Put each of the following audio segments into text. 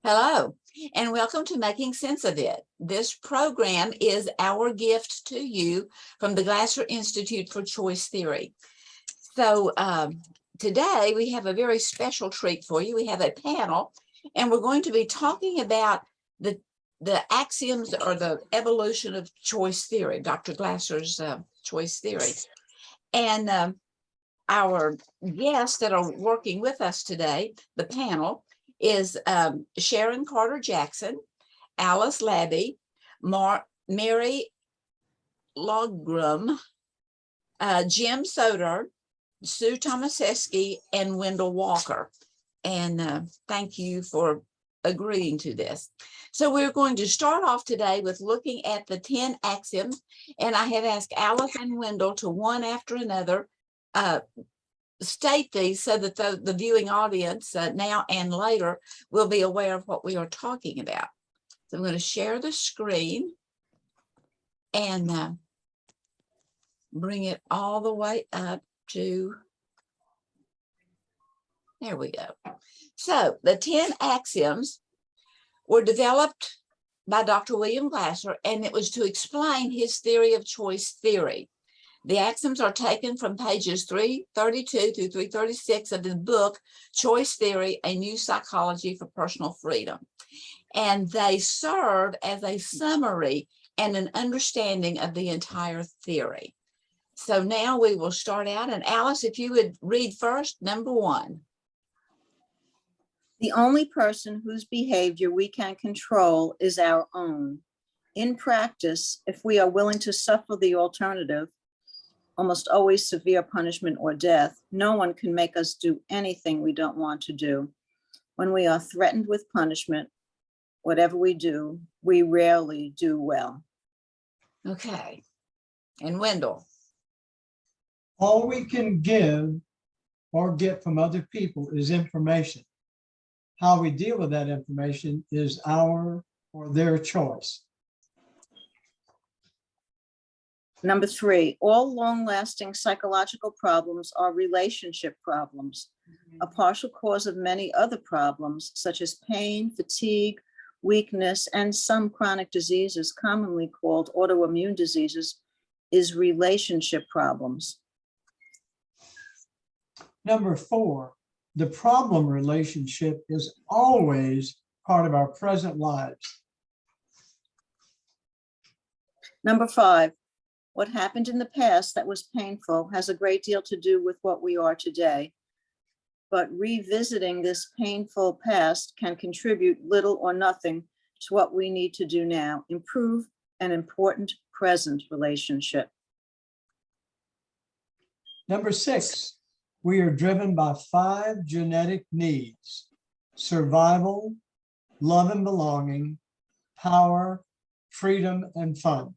Hello, and welcome to Making Sense of It. This program is our gift to you from the Glasser Institute for Choice Theory. So today we have a very special treat for you. We have a panel, and we're going to be talking about the axioms or the evolution of choice theory, Dr. Glasser's choice theory. And our guests that are working with us today, the panel, is Sharon Carter Jackson, Alice Labby, Mary Logrum, Jim Soder, Sue Tomaseski, and Wendell Walker. And thank you for agreeing to this. So we're going to start off today with looking at the 10 axioms, and I have asked Alice and Wendell to one after another state these so that the viewing audience now and later will be aware of what we are talking about. So I'm going to share the screen and bring it all the way up to, there we go. So the 10 axioms were developed by Dr. William Glasser, and it was to explain his theory of choice theory. The axioms are taken from pages 332 through 336 of the book, Choice Theory, A New Psychology for Personal Freedom. And they serve as a summary and an understanding of the entire theory. So now we will start out. And Alice, if you would read first, number 1. The only person whose behavior we can control is our own. In practice, if we are willing to suffer the alternative, almost always severe punishment or death, no one can make us do anything we don't want to do. When we are threatened with punishment, whatever we do, we rarely do well. Okay. And Wendell. All we can give or get from other people is information. How we deal with that information is our or their choice. Number 3, all long-lasting psychological problems are relationship problems, a partial cause of many other problems, such as pain, fatigue, weakness, and some chronic diseases commonly called autoimmune diseases, is relationship problems. Number 4, the problem relationship is always part of our present lives. Number 5, what happened in the past that was painful has a great deal to do with what we are today. But revisiting this painful past can contribute little or nothing to what we need to do now, improve an important present relationship. Number 6, we are driven by 5 genetic needs: survival, love and belonging, power, freedom, and fun.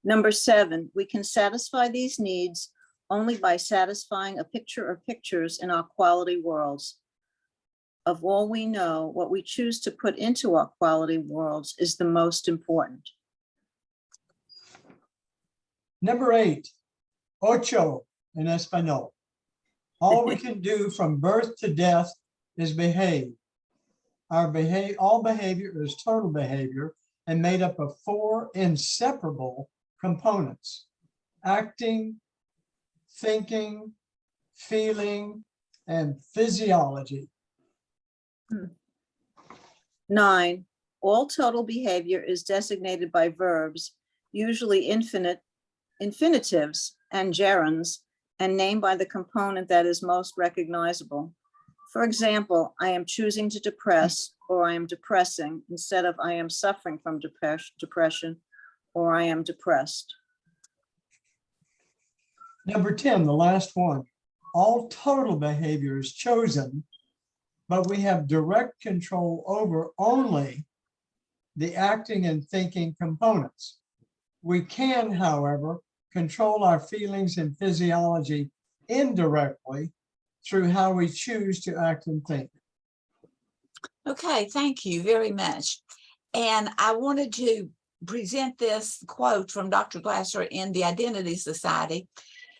Number 7, we can satisfy these needs only by satisfying a picture or pictures in our quality worlds. Of all we know, what we choose to put into our quality worlds is the most important. Number 8, ocho in Espanol. All we can do from birth to death is behave. All behavior is total behavior and made up of 4 inseparable components: acting, thinking, feeling, and physiology. 9, all total behavior is designated by verbs, usually infinitives and gerunds, and named by the component that is most recognizable. For example, I am choosing to depress, or I am depressing, instead of I am suffering from depression, or I am depressed. Number 10, the last one. All total behavior is chosen, but we have direct control over only the acting and thinking components. We can, however, control our feelings and physiology indirectly through how we choose to act and think. Okay, thank you very much. And I wanted to present this quote from Dr. Glasser in the Identity Society.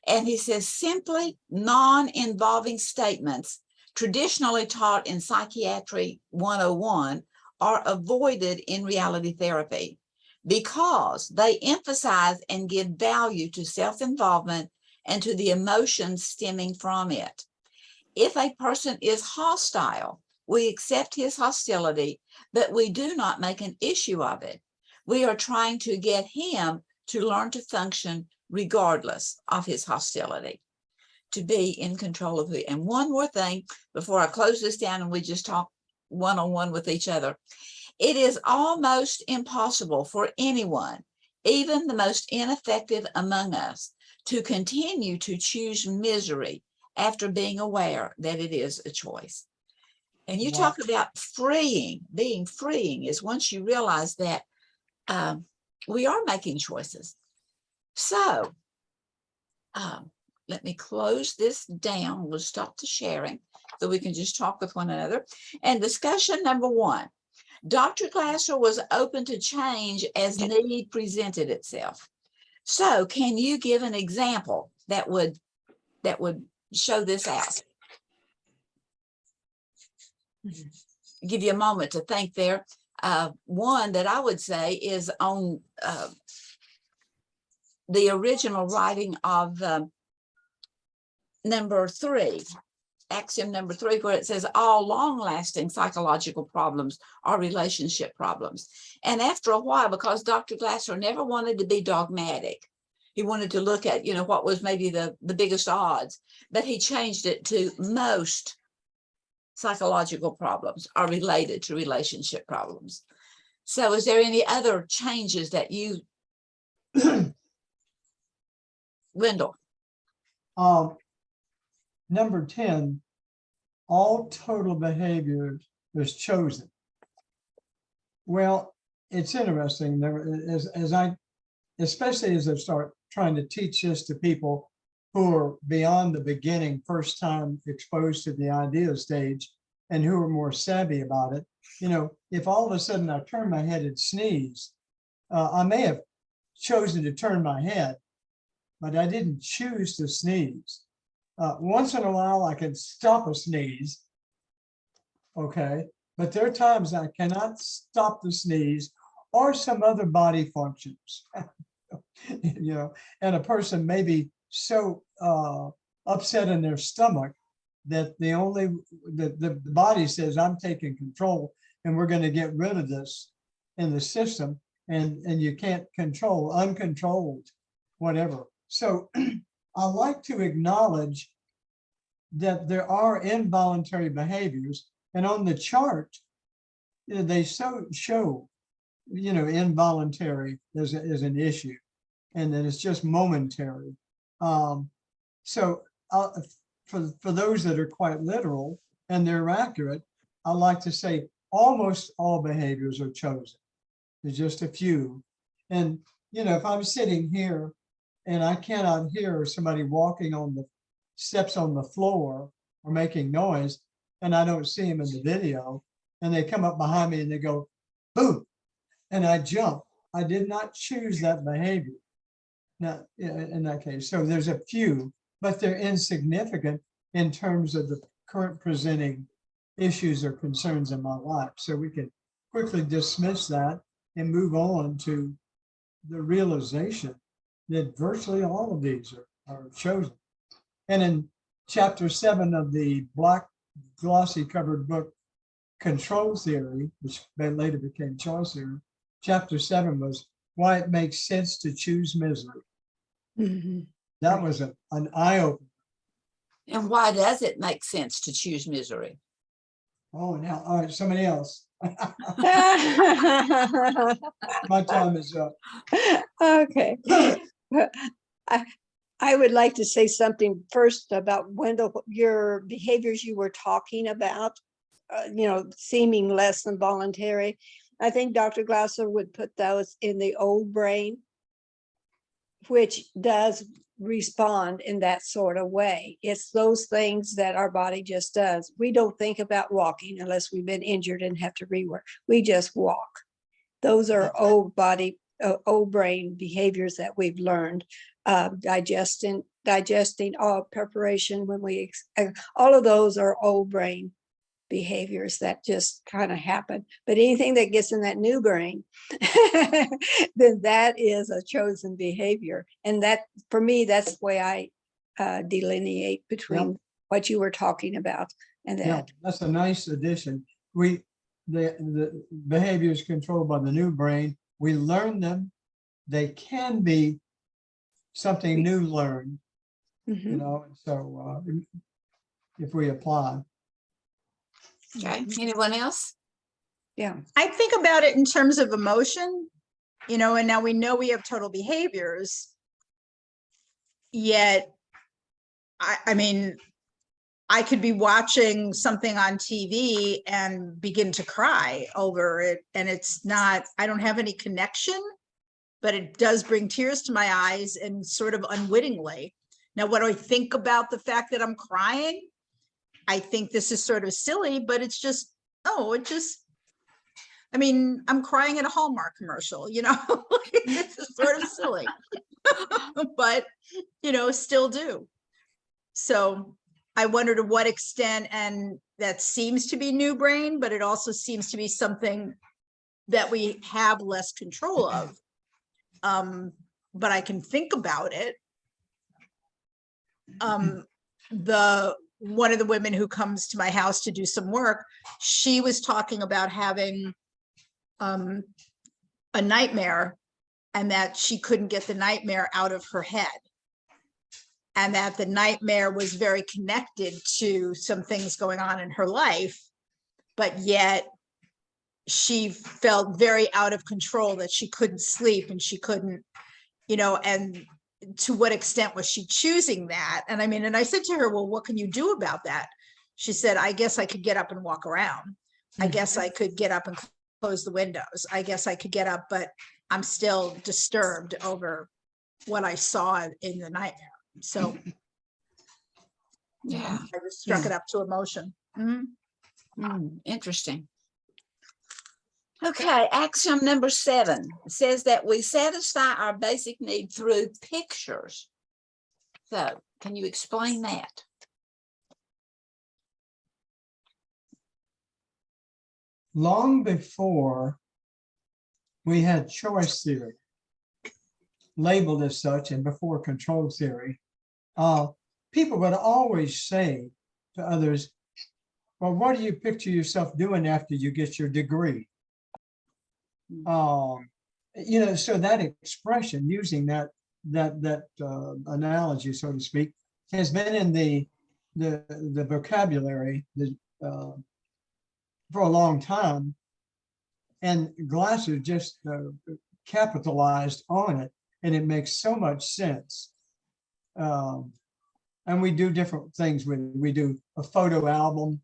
And he says, simply non-involving statements traditionally taught in Psychiatry 101 are avoided in reality therapy because they emphasize and give value to self-involvement and to the emotions stemming from it. If a person is hostile, we accept his hostility, but we do not make an issue of it. We are trying to get him to learn to function regardless of his hostility, to be in control of it. And one more thing before I close this down and we just talk one-on-one with each other. It is almost impossible for anyone, even the most ineffective among us, to continue to choose misery after being aware that it is a choice. And you talk about freeing, being freeing is once you realize that we are making choices. So let me close this down. We'll stop the sharing so we can just talk with one another. And discussion number one, Dr. Glasser was open to change as need presented itself. So can you give an example that would show this out? Give you a moment to think there. One that I would say is on the original writing of number 3, axiom number 3, where it says all long-lasting psychological problems are relationship problems. And after a while, because Dr. Glasser never wanted to be dogmatic, he wanted to look at, what was maybe the biggest odds, but he changed it to most psychological problems are related to relationship problems. So is there any other changes that you, Wendell? Number 10, all total behavior is chosen. Well, it's interesting, especially as I start trying to teach this to people who are beyond the beginning, first time exposed to the idea stage, and who are more savvy about it. If all of a sudden I turn my head and sneeze, I may have chosen to turn my head, but I didn't choose to sneeze. Once in a while, I can stop a sneeze, okay? But there are times I cannot stop the sneeze or some other body functions, and a person may be so upset in their stomach that the body says, I'm taking control and we're going to get rid of this in the system, and you can't control, uncontrolled, whatever. So I like to acknowledge that there are involuntary behaviors, and on the chart, they show, involuntary is an issue, and that it's just momentary. So for those that are quite literal and they're accurate, I like to say almost all behaviors are chosen. There's just a few. And, if I'm sitting here and I cannot hear somebody walking on the steps on the floor or making noise, and I don't see them in the video, and they come up behind me and they go, boom, and I jump. I did not choose that behavior. Now, in that case, so there's a few, but they're insignificant in terms of the current presenting issues or concerns in my life. So we can quickly dismiss that and move on to the realization that virtually all of these are chosen. And in chapter 7 of the black glossy covered book, Control Theory, which later became Choice Theory, chapter 7 was why it makes sense to choose misery. Mm-hmm. That was an eye-opener. And why does it make sense to choose misery? Oh, now, all right, somebody else. My time is up. Okay. I would like to say something first about Wendell, your behaviors you were talking about, seeming less than voluntary. I think Dr. Glasser would put those in the old brain, which does respond in that sort of way. It's those things that our body just does. We don't think about walking unless we've been injured and have to rework. We just walk. Those are old brain behaviors that we've learned. Digestion digesting, all preparation when all of those are old brain behaviors that just kind of happen. But anything that gets in that new brain, then that is a chosen behavior. And that, for me, that's the way I delineate between what you were talking about and Yeah, that. that's a nice addition. The behavior is controlled by the new brain. We learn them. They can be something new learned, Mhm. you know, so if we apply. Okay, anyone else? Yeah. I think about it in terms of emotion, you know, and now we know we have total behaviors. Yet, I mean, I could be watching something on TV and begin to cry over it. And it's not, I don't have any connection, but it does bring tears to my eyes and sort of unwittingly. Now, what do I think about the fact that I'm crying? I think this is sort of silly, but it's just, I mean, I'm crying at a Hallmark commercial, you know, this is sort of silly, but, you know, still do. So I wonder to what extent, and that seems to be new brain, but it also seems to be something that we have less control of. But I can think about it. One of the women who comes to my house to do some work, she was talking about having a nightmare, and that she couldn't get the nightmare out of her head. And that the nightmare was very connected to some things going on in her life, but yet she felt very out of control, that she couldn't sleep and she couldn't, you know, and to what extent was she choosing that? And I mean, and I said to her, well, what can you do about that? She said, I guess I could get up and walk around. I guess I could get up and close the windows. I guess I could get up, but I'm still disturbed over what I saw in the nightmare. So Yeah, I just struck it up to emotion. Mhm. interesting. Okay, axiom number 7 says that we satisfy our basic need through pictures. So can you explain that? Long before we had choice theory, labeled as such, and before control theory, people would always say to others, well, what do you picture yourself doing after you get your degree? You know, so that expression, using that analogy, so to speak, has been in the vocabulary for a long time, and Glasser just capitalized on it, and it makes so much sense. And we do different things with it. We do a photo album,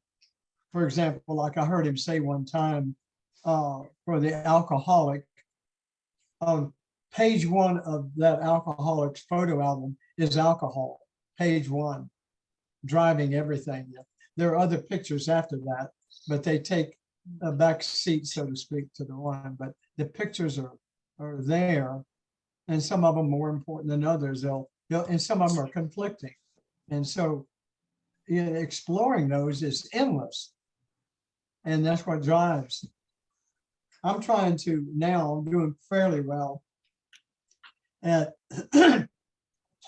for example, like I heard him say one time, for the alcoholic, on page 1 of that alcoholic's photo album is alcohol, page 1, driving everything. There are other pictures after that, but they take a back seat, so to speak, to the one. But the pictures are there, and some of them more important than others. And some of them are conflicting, and so exploring those is endless, and that's what drives. I'm trying to now, I'm doing fairly well at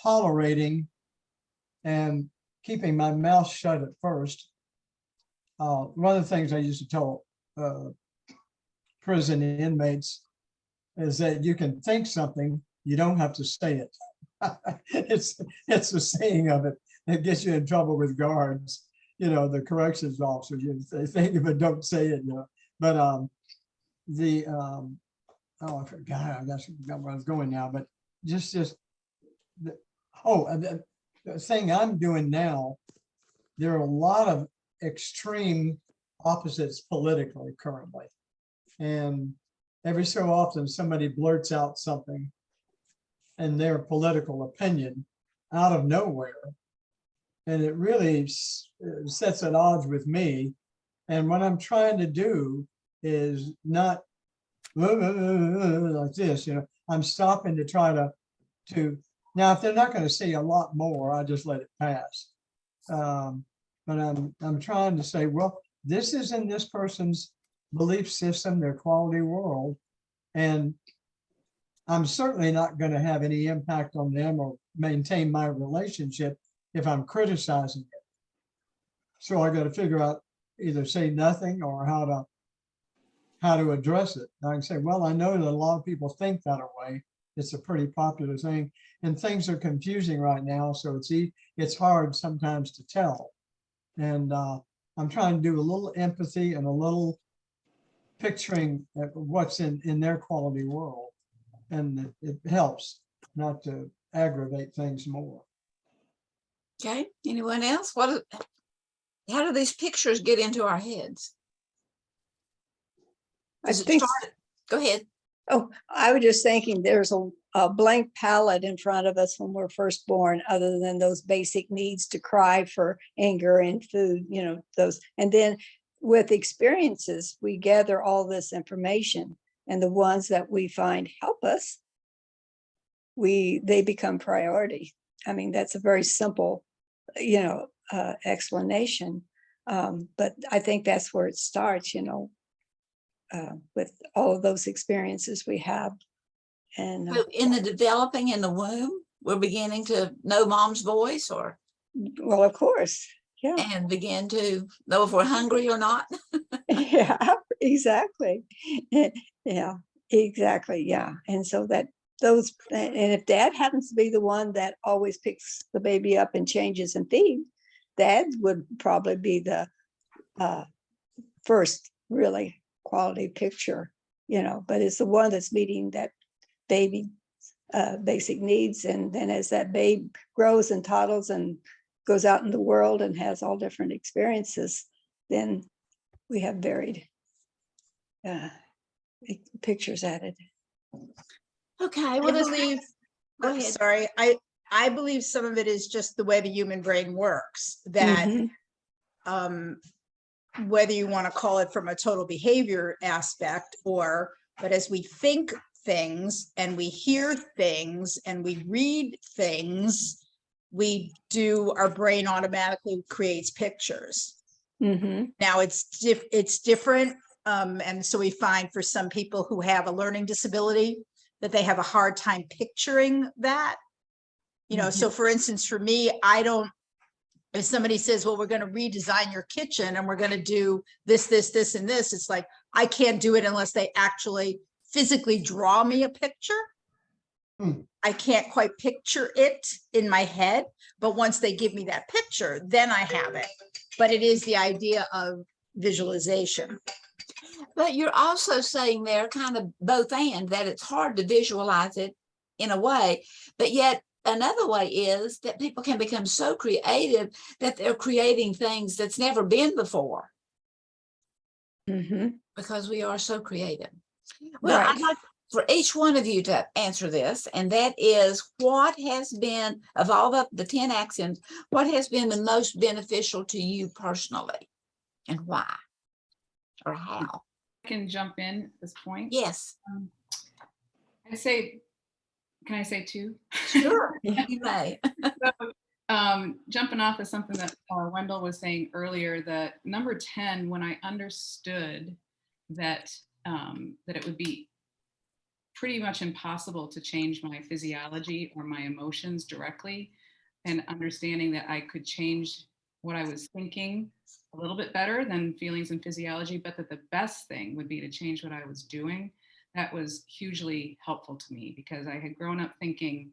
tolerating and keeping my mouth shut at first. One of the things I used to tell prison inmates is that you can think something, you don't have to say it. It's the saying of it that gets you in trouble with guards, you know, the corrections officers. They think of it, don't say it, you know. But I forgot, I got where I was going now, but the thing I'm doing now, there are a lot of extreme opposites politically currently, and every so often somebody blurts out something and their political opinion out of nowhere, and it really sets at odds with me. And what I'm trying to do is not like this, you know. I'm stopping to try to Now, if they're not going to see a lot more, I just let it pass. But I'm trying to say, well, this is in this person's belief system, their quality world. And I'm certainly not going to have any impact on them or maintain my relationship if I'm criticizing it. So I got to figure out either say nothing or how to address it. I can say, well, I know that a lot of people think that way. It's a pretty popular thing, and things are confusing right now. So it's hard sometimes to tell. And I'm trying to do a little empathy and a little picturing what's in their quality world. And it helps not to aggravate things more. Okay, anyone else? How do these pictures get into our heads? I Does it think, start- Go ahead. oh, I was just thinking there's a blank palette in front of us when we're first born, other than those basic needs to cry for anger and food, you know, those. And then with experiences, we gather all this information, and the ones that we find help us, they become priority. I mean, that's a very simple, you know, explanation. But I think that's where it starts, you know, with all of those experiences we have. And So in the developing in the womb, we're beginning to know mom's voice well, of course, yeah. and begin to know if we're hungry or not. Yeah, exactly. Yeah, exactly. Yeah. And so and if dad happens to be the one that always picks the baby up and changes and feeds, dad would probably be the first really quality picture, you know, but it's the one that's meeting that baby basic needs. And then as that babe grows and toddles and goes out in the world and has all different experiences, then we have varied pictures added. Okay, I well, believe, go I'm ahead. sorry, I believe some of it is just the way the human brain works, that Mhm. whether you want to call it from a total behavior aspect but as we think things and we hear things and we read things, our brain automatically creates pictures. Mhm. Now it's different. And so we find for some people who have a learning disability that they have a hard time picturing that. You know, so for instance, for me, if somebody says, well, we're going to redesign your kitchen and we're going to do this, and this, it's like, I can't do it unless they actually physically draw me a picture. I can't quite picture it in my head, but once they give me that picture, then I have it. But it is the idea of visualization. But you're also saying there kind of both and that it's hard to visualize it in a way, but yet another way is that people can become so creative that they're creating things that's never been before Mhm. because we are so creative. Well, Right. I'd like for each one of you to answer this, and that is what has been, of all the 10 actions, what has been the most beneficial to you personally and why or how? I can jump in at this point. Yes, I'd say, can I say two? sure, you may. Jumping off of something that Wendell was saying earlier, that number 10, when I understood that that it would be pretty much impossible to change my physiology or my emotions directly, and understanding that I could change what I was thinking a little bit better than feelings and physiology, but that the best thing would be to change what I was doing. That was hugely helpful to me because I had grown up thinking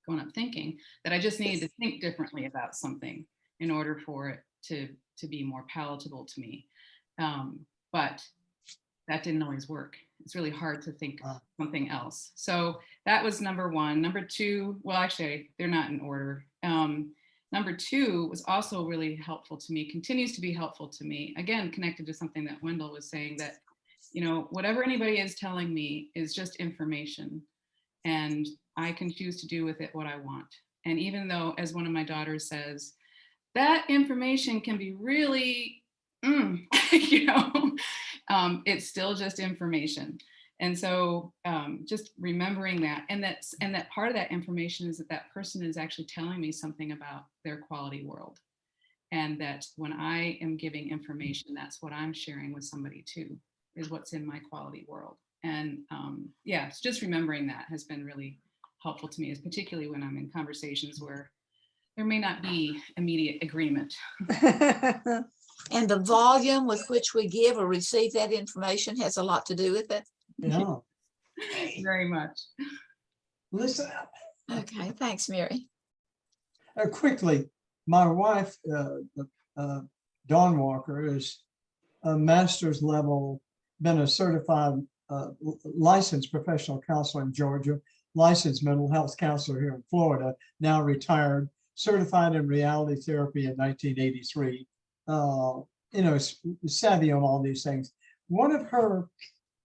that I just needed to think differently about something in order for it to be more palatable to me. But that didn't always work. It's really hard to think something else. So that was number one. Number two, well, actually, they're not in order. Number two was also really helpful to me, continues to be helpful to me. Again, connected to something that Wendell was saying, that, you know, whatever anybody is telling me is just information, and I can choose to do with it what I want. And even though, as one of my daughters says, that information can be really, you know, it's still just information. And so just remembering that, and that part of that information is that that person is actually telling me something about their quality world. And that when I am giving information, that's what I'm sharing with somebody too, is what's in my quality world. And yeah, it's just remembering that has been really helpful to me, is particularly when I'm in conversations where there may not be immediate agreement. And the volume with which we give or receive that information has a lot to do with it. Yeah, Very much. listen, Okay, thanks, Mary. quickly, my wife, Dawn Walker, is a master's level, been a certified licensed professional counselor in Georgia, licensed mental health counselor here in Florida, now retired, certified in reality therapy in 1983. You know, savvy on all these things. One of her,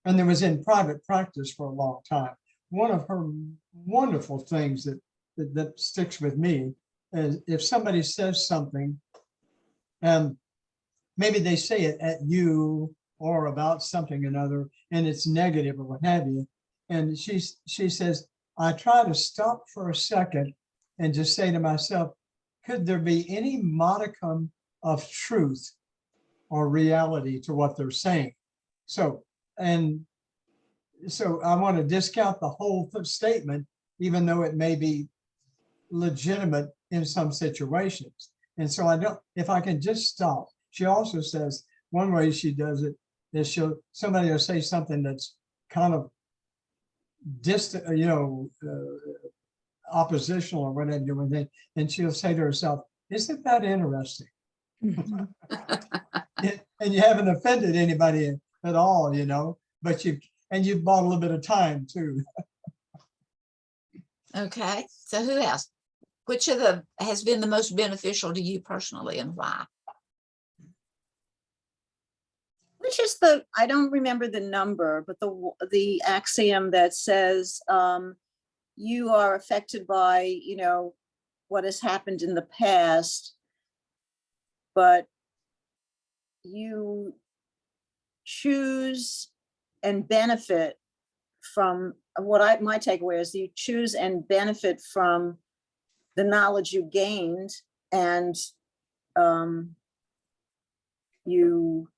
and there was in private practice for a long time, one of her wonderful things that sticks with me is if somebody says something and maybe they say it at you or about something another and it's negative or what have you, and she says, I try to stop for a second and just say to myself, could there be any modicum of truth or reality to what they're saying? So I want to discount the whole statement, even though it may be legitimate in some situations. And so I don't, if I can just stop. She also says one way she does it is somebody will say something that's kind of distant, you know, oppositional or whatever, and she'll say to herself, isn't that interesting? And you haven't offended anybody at all, you know, but you've bought a little bit of time too. Okay, so who else? Which of the has been the most beneficial to you personally and why? Which is I don't remember the number, but the axiom that says you are affected by, you know, what has happened in the past, but you choose and benefit from my takeaway is you choose and benefit from the knowledge you gained, and you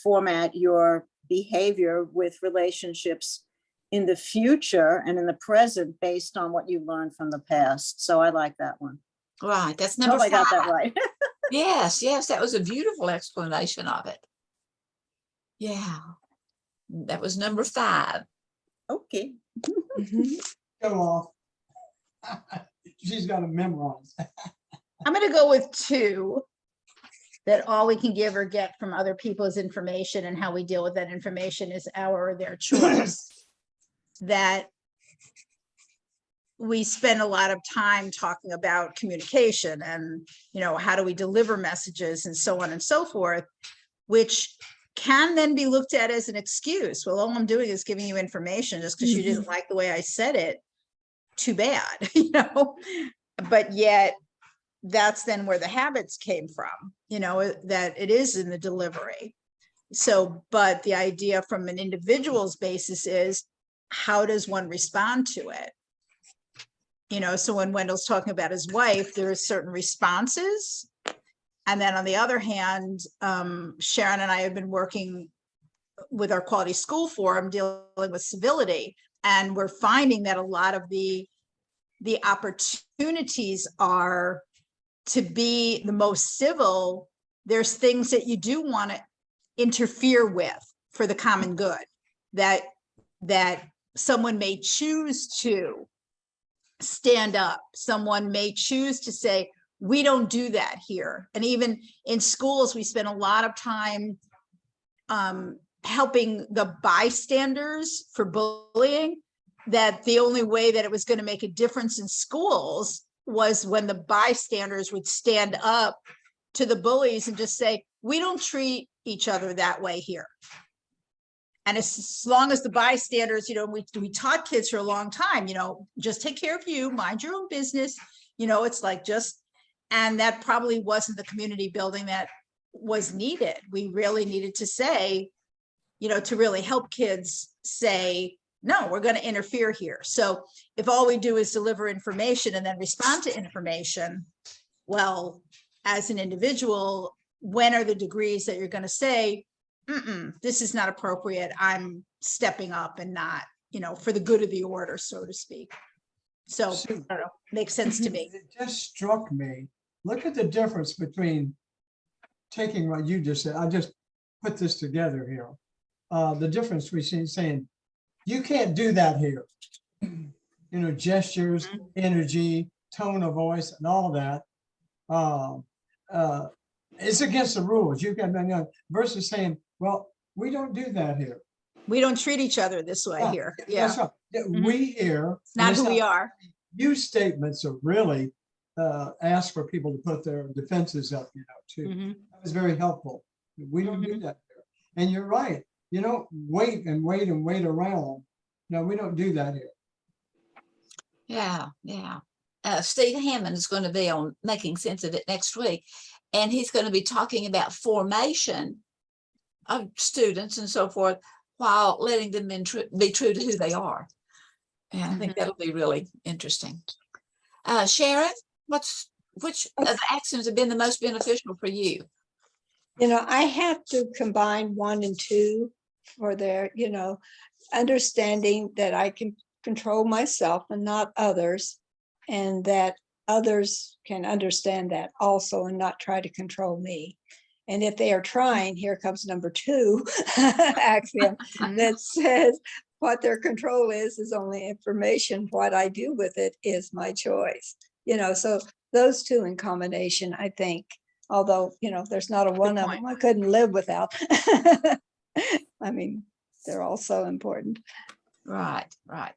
format your behavior with relationships in the future and in the present based on what you learned from the past. So I like that one. Right, that's I number hope I got that five. right. Yes, that was a beautiful explanation of it. Yeah, that was number 5. Okay. Go off. She's got to memorize. I'm going to go with 2, that all we can give or get from other people's information and how we deal with that information is our or their choice. That we spend a lot of time talking about communication and, you know, how do we deliver messages and so on and so forth, which can then be looked at as an excuse. Well, all I'm doing is giving you information just because you didn't like the way I said it. Too bad, you know, but yet that's then where the habits came from, you know, that it is in the delivery. So, but the idea from an individual's basis is, how does one respond to it? You know, so when Wendell's talking about his wife, there are certain responses. And then on the other hand, Sharon and I have been working with our Quality School Forum dealing with civility. And we're finding that a lot of the opportunities are to be the most civil. There's things that you do want to interfere with for the common good, that someone may choose to stand up. Someone may choose to say, we don't do that here. And even in schools, we spend a lot of time helping the bystanders for bullying, that the only way that it was going to make a difference in schools was when the bystanders would stand up to the bullies and just say, we don't treat each other that way here. And as long as the bystanders, you know, we taught kids for a long time, you know, just take care of you, mind your own business, you know, it's like and that probably wasn't the community building that was needed. We really needed to say, to really help kids say, no, we're going to interfere here. So if all we do is deliver information and then respond to information, well, as an individual, when are the degrees that you're going to say, this is not appropriate, I'm stepping up and not, for the good of the order, so to speak. So, I don't know, makes sense to me. It just struck me, look at the difference between taking what you just said, I just put this together here. The difference between saying, you can't do that here. Gestures, energy, tone of voice, and all that. It's against the rules. You can, versus saying, well, we don't do that here. We don't treat each other this way here. Yeah, That's right. We here. it's not who we are. Use statements are really ask for people to put their defenses up, too. That was very helpful. We don't do that here. And you're right. You don't wait and wait and wait around. No, we don't do that here. Yeah, yeah. Steve Hammond is going to be on Making Sense of It next week, and he's going to be talking about formation of students and so forth, while letting them be true to who they are. And I think that'll be really interesting. Sharon, which of the actions have been the most beneficial for you? I have to combine 1 and 2 for their, understanding that I can control myself and not others, and that others can understand that also and not try to control me. And if they are trying, here comes number 2 axiom that says what their control is only information. What I do with it is my choice. So those 2 in combination, I think, although, there's not a one of them I couldn't live without. I mean, they're all so important. Right, right.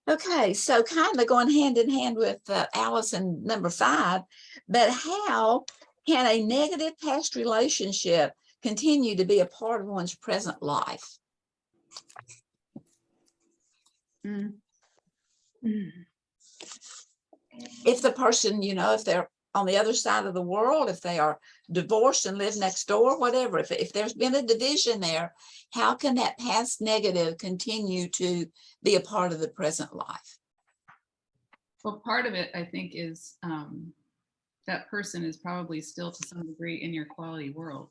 Okay, so kind of going hand in hand with Allison number 5, but how can a negative past relationship continue to be a part of one's present life? If the person, if they're on the other side of the world, if they are divorced and live next door, whatever, if there's been a division there, how can that past negative continue to be a part of the present life? Well, part of it, I think, is that person is probably still to some degree in your quality world.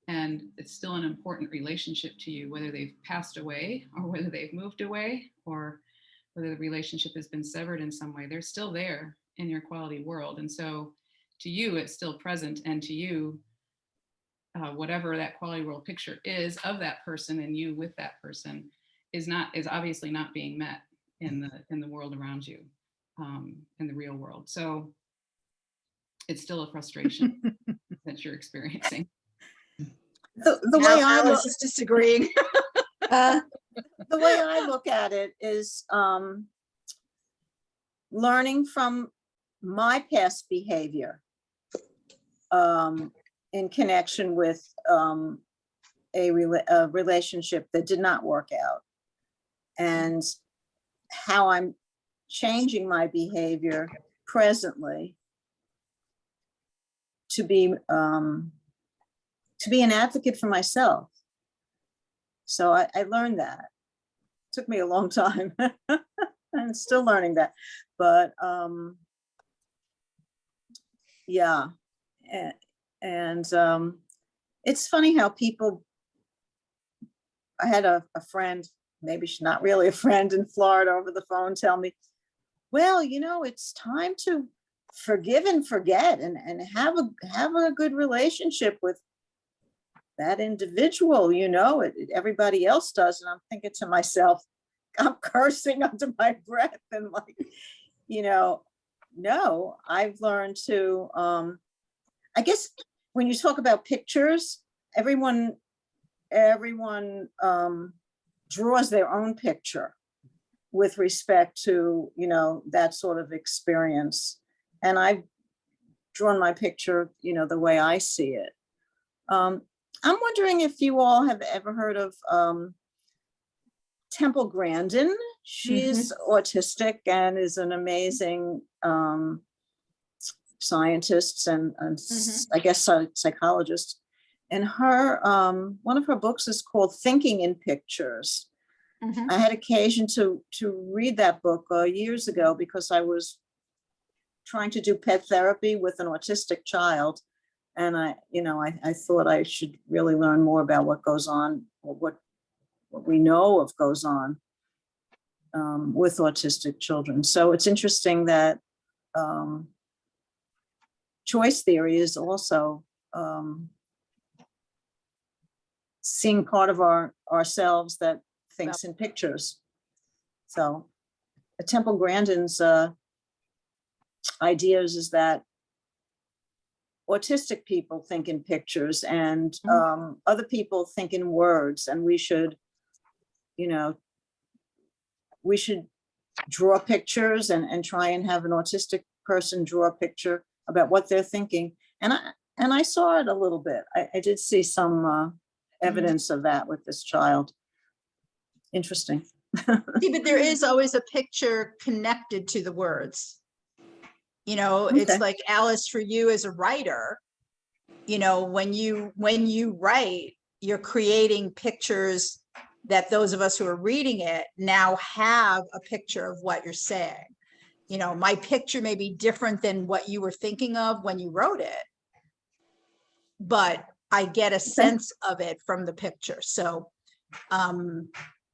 And it's still an important relationship to you, whether they've passed away or whether they've moved away or whether the relationship has been severed in some way. They're still there in your quality world. And so to you, it's still present. And to you, whatever that quality world picture is of that person and you with that person is obviously not being met in the world around you, in the real world. So it's still a frustration that you're experiencing. The way I was just disagreeing. the way I look at it is learning from my past behavior in connection with a relationship that did not work out, and how I'm changing my behavior presently to be an advocate for myself. So I learned that. It took me a long time and still learning that, but yeah. And it's funny how people, I had a friend, maybe she's not really a friend, in Florida over the phone, tell me, well, it's time to forgive and forget and have a good relationship with that individual. Everybody else does. And I'm thinking to myself, I'm cursing under my breath and no, I've learned to, I guess when you talk about pictures, everyone draws their own picture with respect to, that sort of experience. And I've drawn my picture, the way I see it. I'm wondering if you all have ever heard of Temple Grandin. She's autistic and is an amazing scientist and I guess psychologist. And her, one of her books is called Thinking in Pictures. Mhm. I had occasion to read that book years ago because I was trying to do pet therapy with an autistic child. And I thought I should really learn more about what goes on, or what we know of goes on with autistic children. So it's interesting that choice theory is also seeing part of ourselves that thinks in pictures. So Temple Grandin's ideas is that autistic people think in pictures, and other people think in words, and we should draw pictures and try and have an autistic person draw a picture about what they're thinking. And I saw it a little bit. I did see some evidence of that with this child. Interesting. See, but there is always a picture connected to the words. It's Okay. like, Alice, for you as a writer, when you write, you're creating pictures that those of us who are reading it now have a picture of what you're saying. My picture may be different than what you were thinking of when you wrote it, but I get a sense of it from the picture. So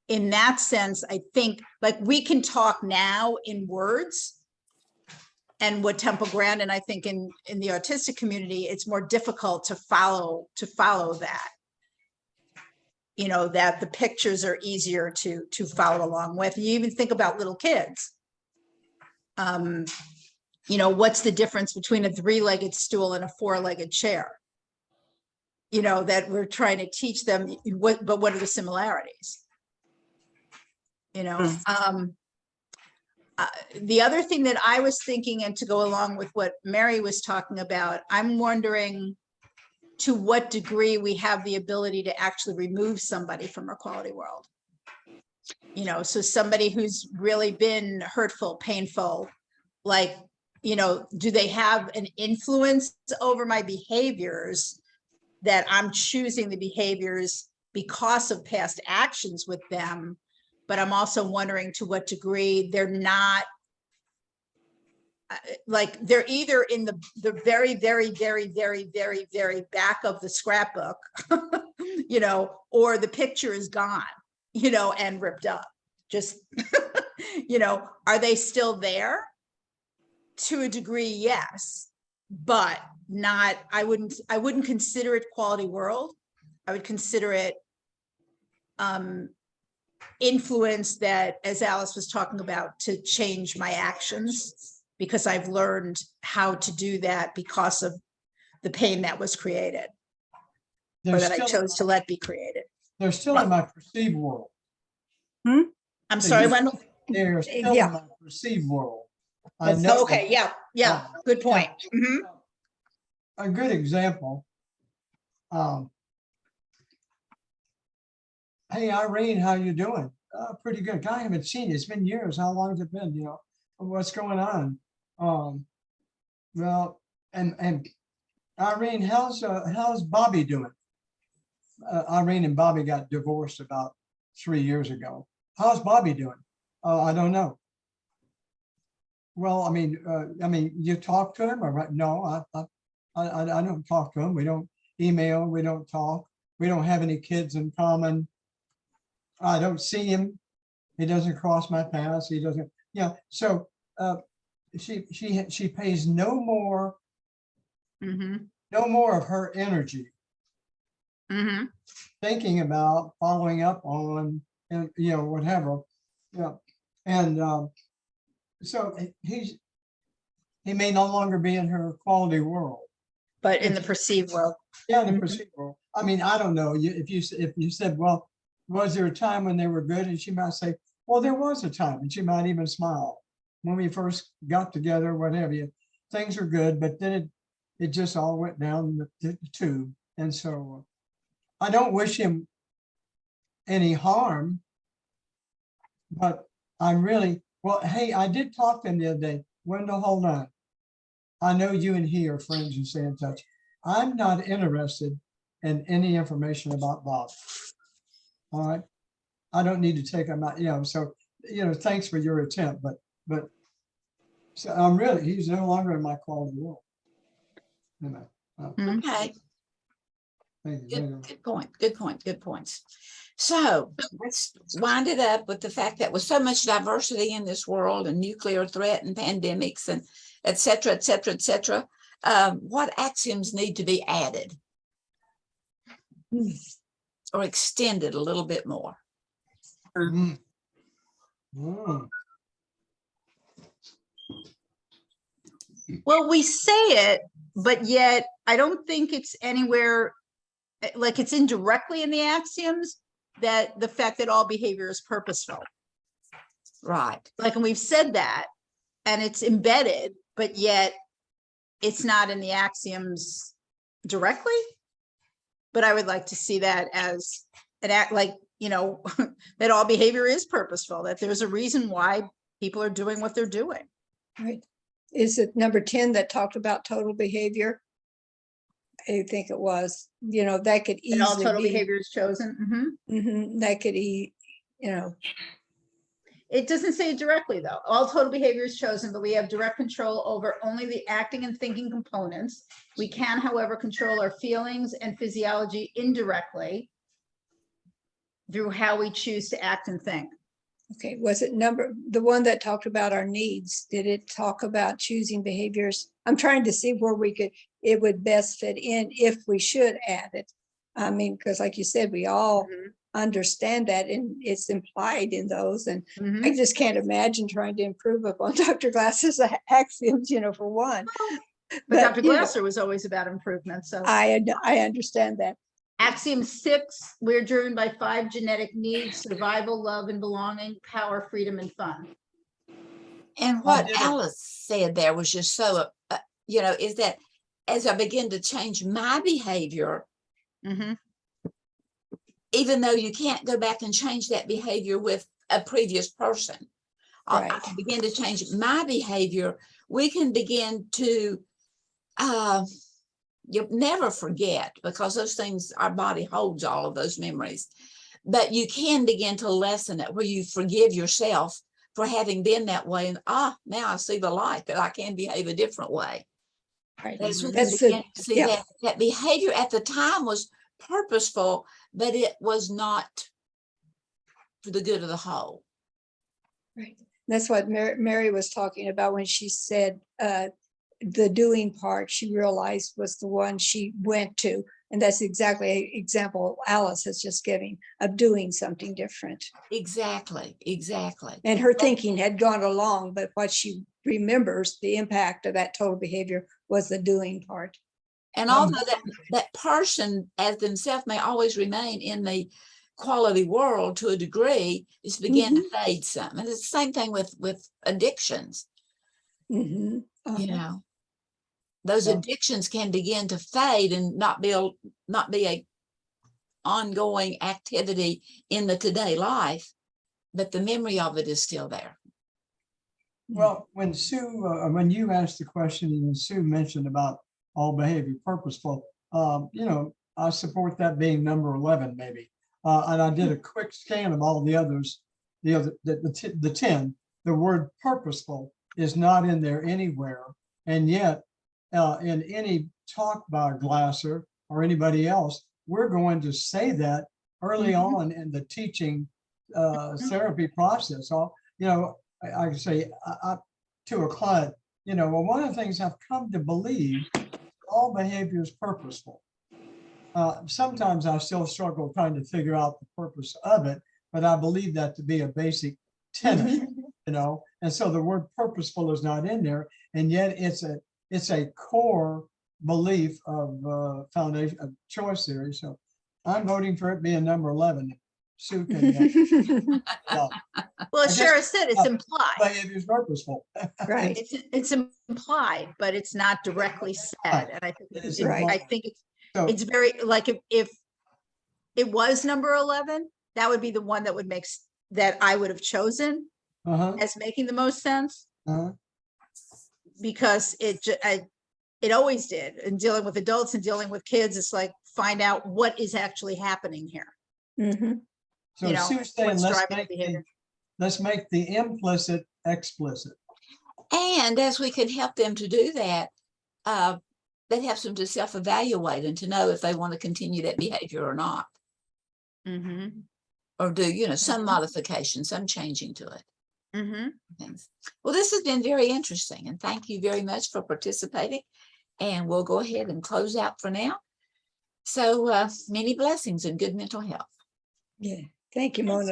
in that sense, I think like we can talk now in words. And what Temple Grandin, I think in the autistic community, it's more difficult to follow that. That the pictures are easier to follow along with. You even think about little kids. What's the difference between a 3-legged stool and a 4-legged chair? That we're trying to teach them but what are the similarities? The other thing that I was thinking, and to go along with what Mary was talking about, I'm wondering to what degree we have the ability to actually remove somebody from our quality world. So somebody who's really been hurtful, painful, like, do they have an influence over my behaviors, that I'm choosing the behaviors because of past actions with them? But I'm also wondering to what degree they're not, like, they're either in the very, very, very, very, very, very back of the scrapbook, or the picture is gone, and ripped up. Just, are they still there? To a degree, yes, but not, I wouldn't consider it quality world. I would consider it influence that, as Alice was talking about, to change my actions, because I've learned how to do that because of the pain that was created, or that I chose to let be created. They're still in my perceived world. I'm sorry, Wendell. They're still in my perceived world. I know. Okay, yeah, good point. Mhm. A good example. Hey, Irene, how you doing? Pretty good. God, I haven't seen you. It's been years. How long has it been? What's going on? Well, and Irene, how's Bobby doing? Irene and Bobby got divorced about 3 years ago. How's Bobby doing? I don't know. Well, I mean, you talk to him, or no? I don't talk to him. We don't email. We don't talk. We don't have any kids in common. I don't see him. He doesn't cross my path. He doesn't. So she pays no more of her energy thinking about following up on, and whatever. And so he may no longer be in her quality world, But in the perceived world. Yeah, in the perceived world. I mean, I don't know. If you said, well, was there a time when they were good? And she might say, well, there was a time, and she might even smile. When we first got together, whatever, things were good, but then it just all went down the tube. And so I don't wish him any harm, but I'm really, well, hey, I did talk to him the other day. Wendell, hold on. I know you and he are friends and stay in touch. I'm not interested and any information about Bob. All right. I don't need to take him out, so, thanks for your attempt, but so I'm really, he's no longer in my quality role. Okay, Thank you. good point, good point, good points. So let's wind it up with the fact that with so much diversity in this world and nuclear threat and pandemics and et cetera, et cetera, et cetera, what axioms need to be added or extended a little bit more? Mm. Mm. Well, we say it, but yet I don't think it's anywhere, like it's indirectly in the axioms, that the fact that all behavior is purposeful. Right. Like, and we've said that, and it's embedded, but yet it's not in the axioms directly. But I would like to see that as an act, like, that all behavior is purposeful, that there's a reason why people are doing what they're doing. Right. Is it number 10 that talked about total behavior? I think it was, that could And all easily total be, behavior is chosen. that could It doesn't say it directly, though. All total behavior is chosen, but we have direct control over only the acting and thinking components. We can, however, control our feelings and physiology indirectly through how we choose to act and think. okay, was it the one that talked about our needs? Did it talk about choosing behaviors? I'm trying to see where it would best fit in if we should add it. I mean, because like you said, we all understand that and it's implied in those. And I just can't imagine trying to improve upon Dr. Glass's axioms, for one. But Dr. Glasser was always about improvement, so. I understand that. Axiom 6, we're driven by 5 genetic needs: survival, love and belonging, power, freedom, and fun. And what Alice said there was just so, is that as I begin to change my behavior, even though you can't go back and change that behavior with a previous person, Right. I begin to change my behavior, we can begin to, you'll never forget, because those things, our body holds all of those memories, but you can begin to lessen it where you forgive yourself for having been that way. And now I see the light that I can behave a different way. Right. As we That's begin the, to see yeah. that behavior at the time was purposeful, but it was not for the good of the whole. Right. That's what Mary was talking about when she said the doing part she realized was the one she went to. And that's exactly an example Alice is just giving of doing something different. Exactly. And her thinking had gone along, but what she remembers, the impact of that total behavior was the doing part. And although that person as themselves may always remain in the quality world to a degree, it's begin to fade some. And it's the same thing with addictions. Those addictions can begin to fade and not be a ongoing activity in the today life, but the memory of it is still there. Well, when when you asked the question and Sue mentioned about all behavior purposeful, I support that being number 11 maybe. And I did a quick scan of all the others, the 10. The word purposeful is not in there anywhere, and yet in any talk by Glasser or anybody else, we're going to say that early on in the teaching therapy process. So, I can say to a client, one of the things I've come to believe, all behavior is purposeful. Sometimes I still struggle trying to figure out the purpose of it, but I believe that to be a basic tenet, and so the word purposeful is not in there, and yet it's a core belief of foundation of choice theory. So I'm voting for it being number 11. Sue can. Well, as Shara said, it's implied. Behavior is purposeful. Right. It's implied, but it's not directly said. And I think It is Right. I think So- it's very, like, if it was number 11, that would be the one that would make that I would have chosen Uh-huh, as making the most sense, uh-huh. because It always did. In dealing with adults and dealing with kids, it's like, find out what is actually happening here. Mhm. So You know, Sue's saying, what's driving the behavior. let's make the implicit explicit. And as we can help them to do that, that helps them to self-evaluate and to know if they want to continue that behavior or not, Mm-hmm. or do, you know, some Mhm. modification, some changing to it. Mm-hmm. Things. Well, this has been very interesting, and thank you very much for participating. And we'll go ahead and close out for now. So many blessings and good mental health. Yeah. Thank you, Mona.